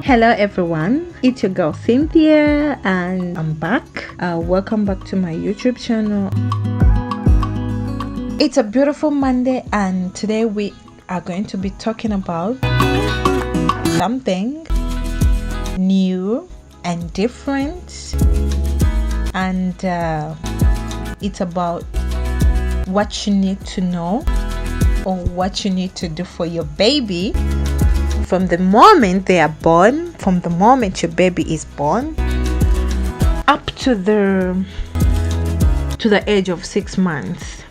Hello everyone, it's your girl Cynthia and I'm back. Welcome back to my YouTube channel. It's a beautiful Monday and today we are going to be talking about something new and different, and it's about what you need to know or what you need to do for your baby from the moment they are born, from the moment your baby is born up to the age of 6 months.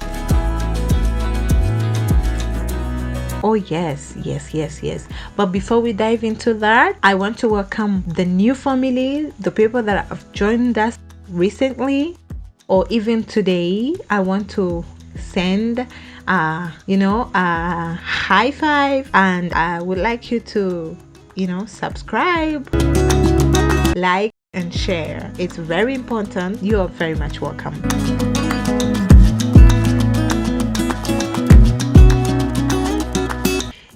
Oh yes. But before we dive into that, I want to welcome the new family, the people that have joined us recently or even today. I want to send a high five, and I would like you to subscribe, like and share. It's very important. You are very much welcome.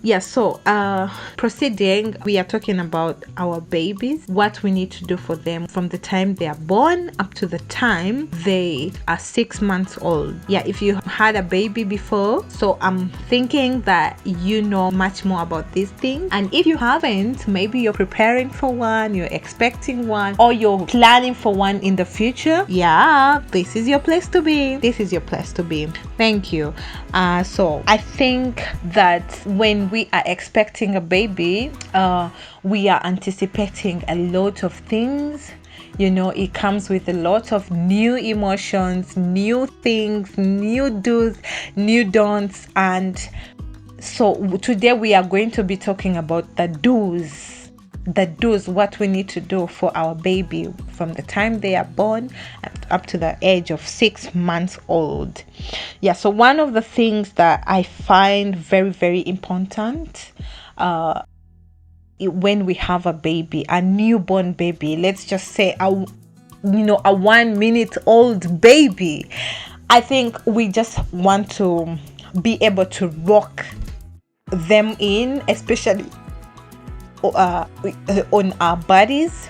Yeah, so proceeding, we are talking about our babies, what we need to do for them from the time they are born up to the time they are 6 months old. Yeah, if you had a baby before, so I'm thinking that you know much more about these things. And if you haven't, maybe you're preparing for one, you're expecting one, or you're planning for one in the future. Yeah, this is your place to be. This is your place to be. Thank you. So I think that when we are expecting a baby, we are anticipating a lot of things. It comes with a lot of new emotions, new things, new do's, new don'ts. And so today we are going to be talking about the do's, what we need to do for our baby from the time they are born up to the age of 6 months old. Yeah, so one of the things that I find very, very important when we have a baby, a newborn baby, let's just say a 1 minute old baby, I think we just want to be able to rock them in, especially on our bodies.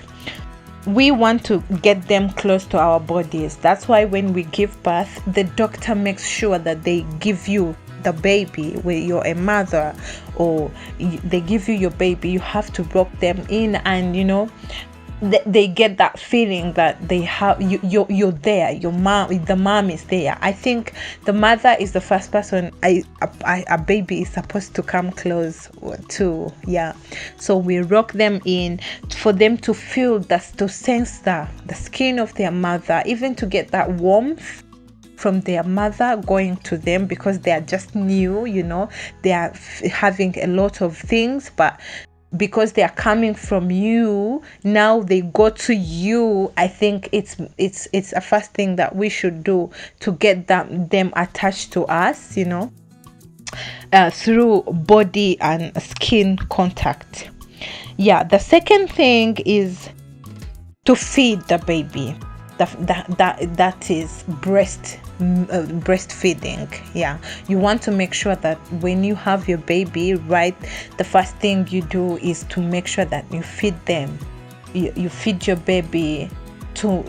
We want to get them close to our bodies. That's why when we give birth, the doctor makes sure that they give you the baby. When you're a mother or they give you your baby, you have to rock them in, and they get that feeling that they have you're there. The mom is there. I think the mother is the first person a baby is supposed to come close to. Yeah, so we rock them in for them to feel to sense the skin of their mother, even to get that warmth from their mother going to them, because they are just new. They are having a lot of things, but because they are coming from you, now they go to you. I think it's a first thing that we should do to get them attached to us, through body and skin contact. Yeah, the second thing is to feed the baby. That is breastfeeding. Yeah, you want to make sure that when you have your baby, right, the first thing you do is to make sure that you feed them. You feed your baby to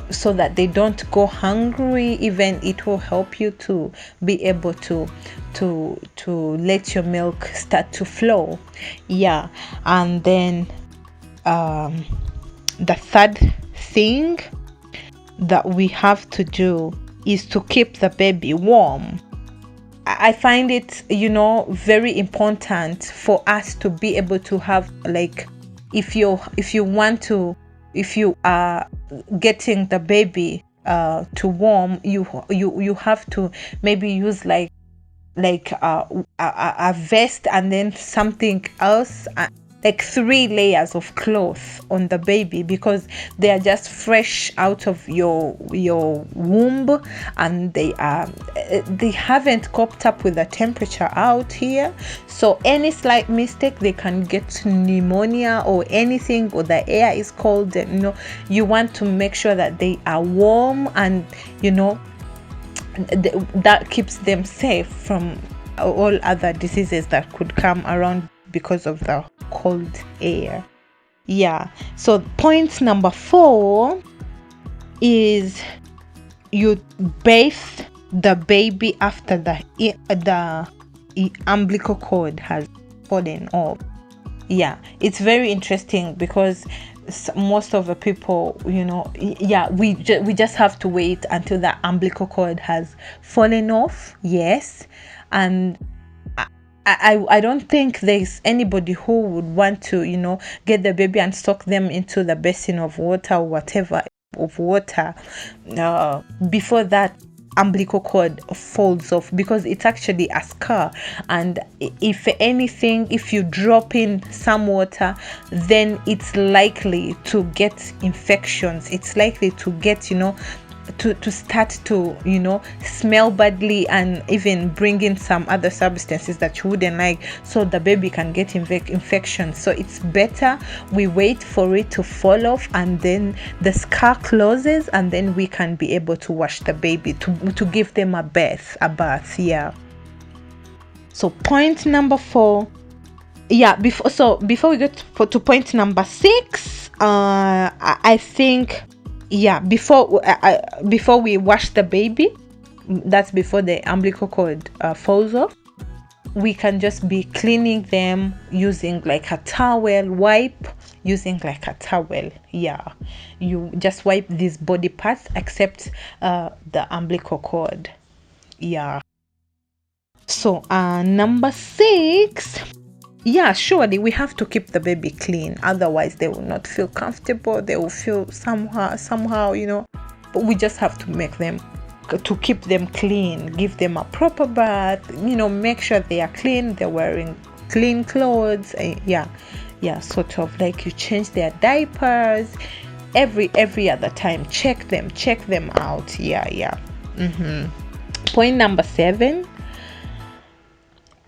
so that they don't go hungry. Even it will help you to be able to let your milk start to flow. Yeah, and then the third thing that we have to do is to keep the baby warm. I find it very important for us to be able to have, like, if you are getting the baby to warm, you have to maybe use like a vest and then something else, like 3 layers of cloth on the baby, because they are just fresh out of your womb, and they haven't coped up with the temperature out here. So any slight mistake, they can get pneumonia or anything, or the air is cold. You want to make sure that they are warm, and that keeps them safe from all other diseases that could come around because of the cold air. Yeah. So point number 4 is you bathe the baby after the umbilical cord has fallen off. Yeah, it's very interesting because most of the people, we just have to wait until the umbilical cord has fallen off. Yes. And I don't think there's anybody who would want to, get the baby and soak them into the basin of water or whatever of water before that umbilical cord falls off, because it's actually a scar, and if anything, if you drop in some water, then it's likely to get infections. It's likely to get to start to smell badly, and even bring in some other substances that you wouldn't like, so the baby can get infections. So it's better we wait for it to fall off, and then the scar closes, and then we can be able to wash the baby, to give them a bath. Yeah. So point number 4. Yeah, before we get to point number 6, I think, yeah, before we wash the baby, that's before the umbilical cord falls off, we can just be cleaning them using like a towel, Yeah, you just wipe these body parts except the umbilical cord. Yeah. So number 6, yeah, surely we have to keep the baby clean, otherwise they will not feel comfortable. They will feel somehow, but we just have to keep them clean, give them a proper bath, make sure they are clean, they're wearing clean clothes. Yeah, sort of like you change their diapers every other time. Check them out. Yeah. Point number 7,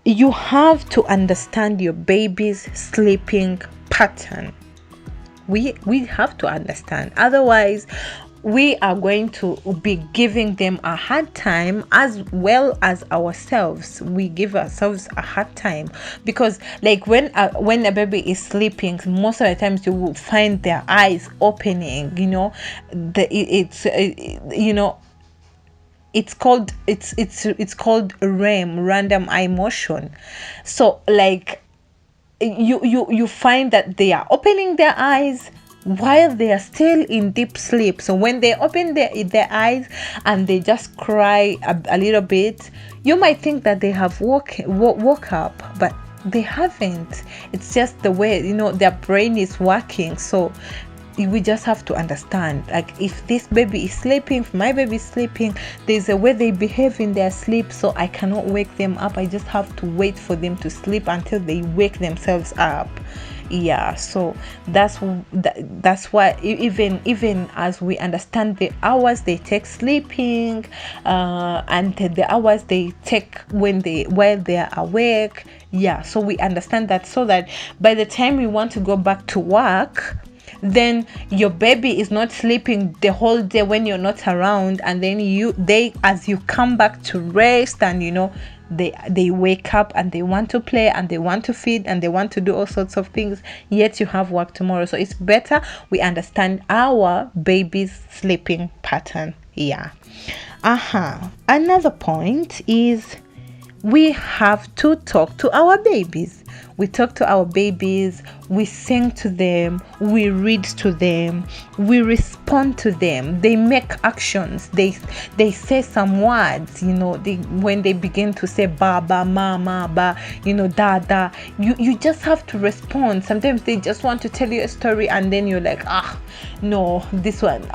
you have to understand your baby's sleeping pattern. We have to understand, otherwise we are going to be giving them a hard time, as well as ourselves. We give ourselves a hard time, because like when a baby is sleeping, most of the times you will find their eyes opening. It's called REM, random eye motion. So like you find that they are opening their eyes while they are still in deep sleep. So when they open their eyes and they just cry a little bit, you might think that they have woke up, but they haven't. It's just the way their brain is working. So we just have to understand, like, if this baby is sleeping, if my baby is sleeping, there's a way they behave in their sleep, so I cannot wake them up. I just have to wait for them to sleep until they wake themselves up. Yeah, so that's why even as we understand the hours they take sleeping, and the hours they take while they are awake. Yeah, so we understand that, so that by the time we want to go back to work, then your baby is not sleeping the whole day when you're not around, and then as you come back to rest, and they wake up and they want to play and they want to feed and they want to do all sorts of things, yet you have work tomorrow. So it's better we understand our baby's sleeping pattern. Yeah. Another point is we have to talk to our babies. We talk to our babies, we sing to them, we read to them, we respond to them. They make actions, they say some words, when they begin to say baba, mama, ba, dada, you just have to respond. Sometimes they just want to tell you a story, and then you're like, no, this one.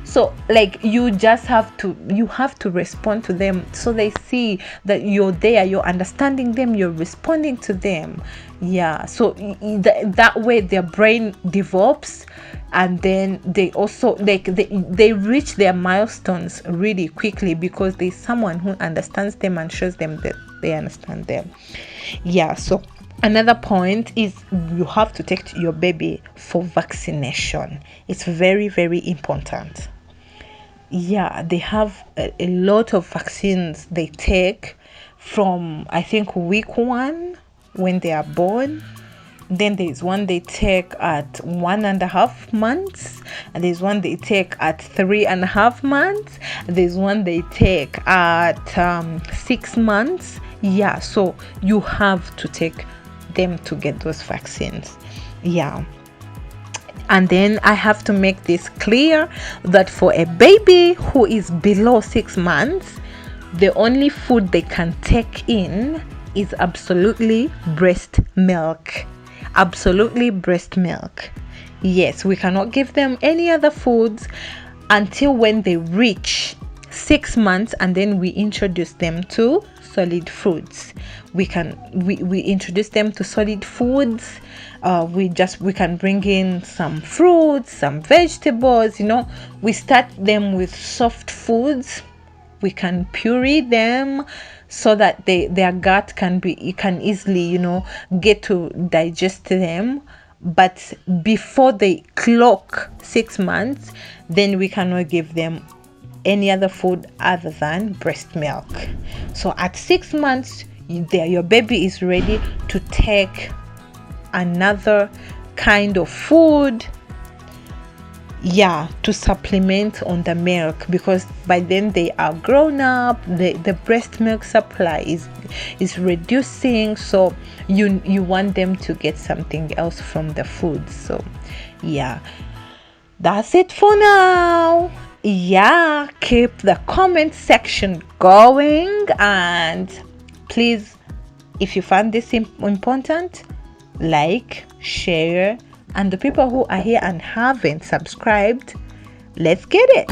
So like you have to respond to them, so they see that you're there, you're understanding them, you're responding to them. Yeah, so that way their brain develops, and then they also they reach their milestones really quickly, because there's someone who understands them and shows them that they understand them. Yeah, so another point is you have to take your baby for vaccination. It's very, very important. Yeah, they have a lot of vaccines they take from, I think, week 1 when they are born. Then there's one they take at 1.5 months, and there's one they take at 3.5 months, there's one they take at 6 months. Yeah, so you have to take them to get those vaccines. Yeah. And then I have to make this clear that for a baby who is below 6 months, the only food they can take in is absolutely breast milk. Absolutely breast milk. Yes, we cannot give them any other foods until when they reach 6 months, and then we introduce them to solid foods. We introduce them to solid foods. We can bring in some fruits, some vegetables, we start them with soft foods. We can puree them so that their gut can easily, get to digest them. But before they clock 6 months, then we cannot give them any other food other than breast milk. So at 6 months, your baby is ready to take another kind of food, to supplement on the milk, because by then they are grown up. The breast milk supply is reducing, so you want them to get something else from the food. So that's it for now. Keep the comment section going, and please, if you find this important, like, share, and the people who are here and haven't subscribed, let's get it.